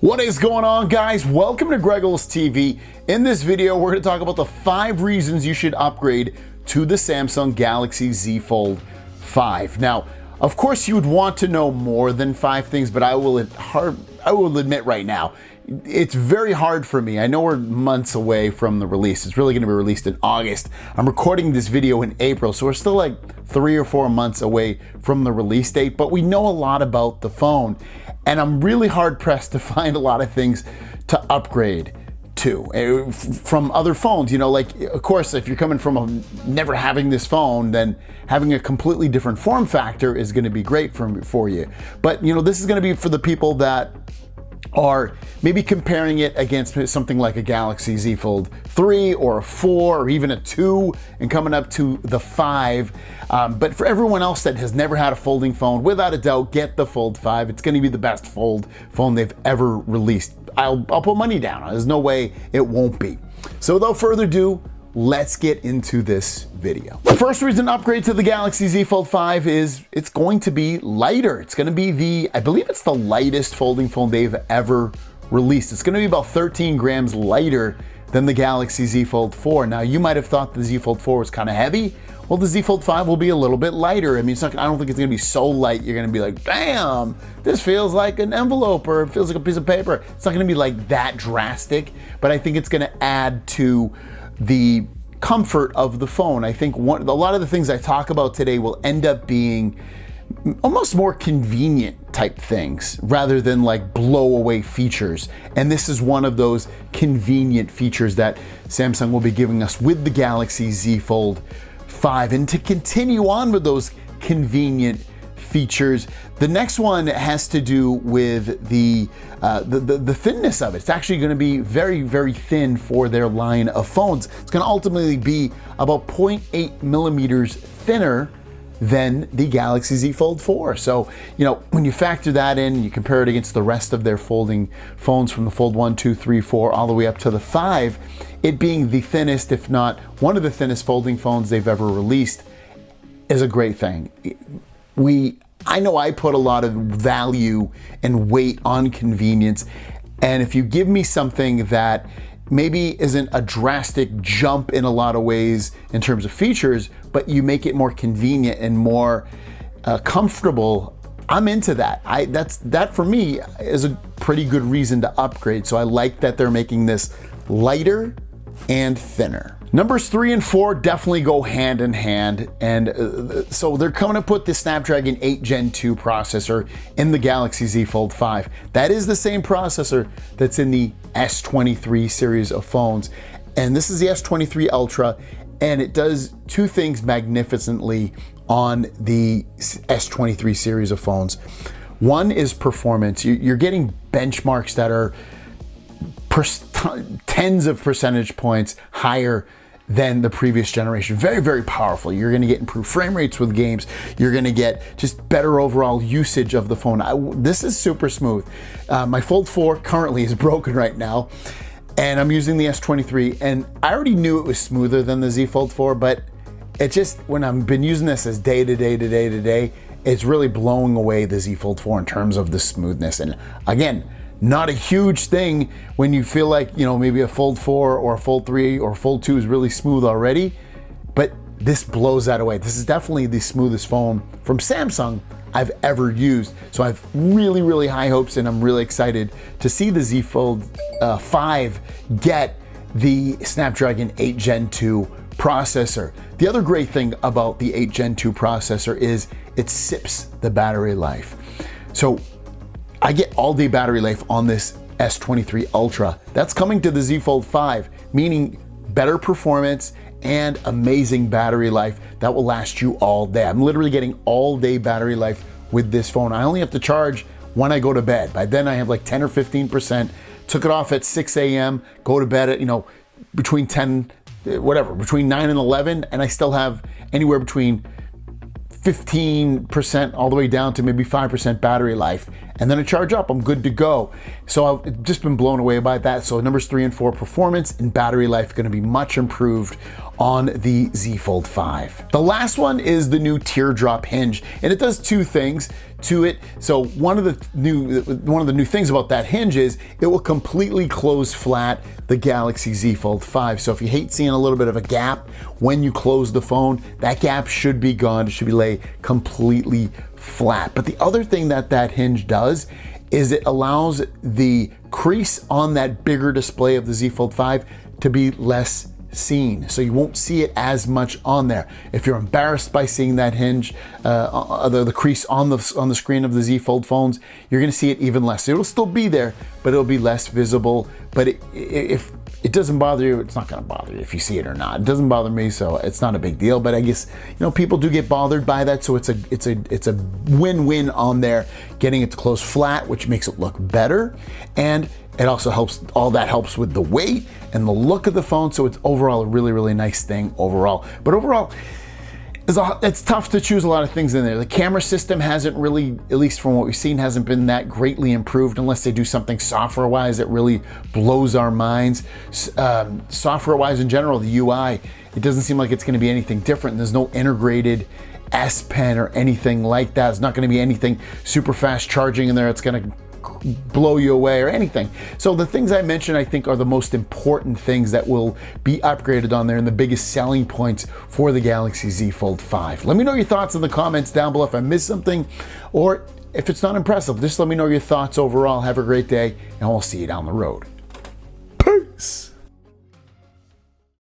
What is going on, guys? Welcome to Greggles TV. In this video, we're going to talk about the 5 reasons you should upgrade to the Samsung Galaxy Z Fold 5. Now, of course, you would want to know more than 5 things, but I will admit right now, it's very hard for me. I know we're months away from the release. It's really going to be released in August. I'm recording this video in April, so we're still like 3 or 4 months away from the release date, but we know a lot about the phone. And I'm really hard pressed to find a lot of things to upgrade to from other phones. You know, like, of course, if you're coming from never having this phone, then having a completely different form factor is going to be great for you. But, you know, this is going to be for the people that are maybe comparing it against something like a Galaxy Z Fold 3 or a 4 or even a 2 and coming up to the 5. But for everyone else that has never had a folding phone, without a doubt, get the Fold 5. It's going to be the best fold phone they've ever released. I'll put money down. There's no way it won't be. So without further ado, let's get into this video. The first reason to upgrade to the Galaxy Z Fold 5 is it's going to be lighter. It's going to be I believe it's the lightest folding phone they've ever released. It's going to be about 13 grams lighter than the Galaxy Z Fold 4. Now, you might have thought the Z Fold 4 was kind of heavy. Well, the Z Fold 5 will be a little bit lighter. I mean, I don't think it's going to be so light you're going to be like, damn, this feels like an envelope or it feels like a piece of paper. It's not going to be like that drastic, but I think it's going to add to the comfort of the phone. I think a lot of the things I talk about today will end up being almost more convenient type things rather than like blow away features. And this is one of those convenient features that Samsung will be giving us with the Galaxy Z Fold 5. And to continue on with those convenient features, the next one has to do with the thinness of it. It's actually going to be very, very thin for their line of phones. It's going to ultimately be about 0.8 millimeters thinner than the Galaxy Z Fold 4. So, you know, when you factor that in, you compare it against the rest of their folding phones from the Fold 1, 2, 3, 4, all the way up to the 5, it being the thinnest, if not one of the thinnest folding phones they've ever released, is a great thing. I know I put a lot of value and weight on convenience, and if you give me something that maybe isn't a drastic jump in a lot of ways in terms of features, but you make it more convenient and more comfortable, I'm into that. That for me is a pretty good reason to upgrade. So I like that they're making this lighter and thinner. Numbers 3 and 4 definitely go hand in hand, and so they're coming to put the Snapdragon 8 Gen 2 processor in the Galaxy Z Fold 5. That is the same processor that's in the S23 series of phones, and this is the S23 Ultra, and it does 2 things magnificently on the S23 series of phones. One is performance. You're getting benchmarks that are tens of percentage points higher than the previous generation. Very, very powerful. You're going to get improved frame rates with games. You're going to get just better overall usage of the phone. This is super smooth. My Fold 4 currently is broken right now, and I'm using the S23, and I already knew it was smoother than the Z Fold 4, but it just, when I've been using this as day to day to day to day, it's really blowing away the Z Fold 4 in terms of the smoothness. And again, not a huge thing when you feel like, you know, maybe a Fold 4 or a Fold 3 or Fold 2 is really smooth already, but this blows that away. This is definitely the smoothest phone from Samsung I've ever used. So I have really, really high hopes, and I'm really excited to see the Z Fold 5 get the Snapdragon 8 Gen 2 processor. The other great thing about the 8 Gen 2 processor is it sips the battery life. So I get all-day battery life on this S23 Ultra. That's coming to the Z Fold 5, meaning better performance and amazing battery life that will last you all day. I'm literally getting all-day battery life with this phone. I only have to charge when I go to bed. By then I have like 10 or 15%. Took it off at 6 a.m., go to bed at, you know, between 9 and 11, and I still have anywhere between 15% all the way down to maybe 5% battery life, and then I charge up, I'm good to go. So I've just been blown away by that. So numbers 3 and 4, performance and battery life, going to be much improved on the Z Fold 5. The last one is the new teardrop hinge, and it does 2 things. to it. So one of the new things about that hinge is it will completely close flat the Galaxy Z Fold 5. So if you hate seeing a little bit of a gap when you close the phone, that gap should be gone. It should be laid completely flat. But the other thing that hinge does is it allows the crease on that bigger display of the Z Fold 5 to be less seen, so you won't see it as much on there. If you're embarrassed by seeing that hinge, the crease on the screen of the Z Fold phones, you're going to see it even less. It'll still be there, but it'll be less visible. But if it doesn't bother you, it's not going to bother you if you see it or not. It doesn't bother me, so it's not a big deal. But I guess people do get bothered by that, so it's a win-win on there, getting it to close flat, which makes it look better, and it also helps. All that helps with the weight and the look of the phone. So it's overall a really, really nice thing overall. But overall, it's tough to choose a lot of things in there. The camera system hasn't really, at least from what we've seen, hasn't been that greatly improved unless they do something software-wise that really blows our minds. Software-wise in general, the UI, it doesn't seem like it's going to be anything different. There's no integrated S Pen or anything like that. It's not going to be anything super fast charging in there. It's going to blow you away or anything. So the things I mentioned, I think, are the most important things that will be upgraded on there and the biggest selling points for the Galaxy Z Fold 5. Let me know your thoughts in the comments down below if I missed something, or if it's not impressive, just let me know your thoughts overall. Have a great day, and we'll see you down the road. Peace.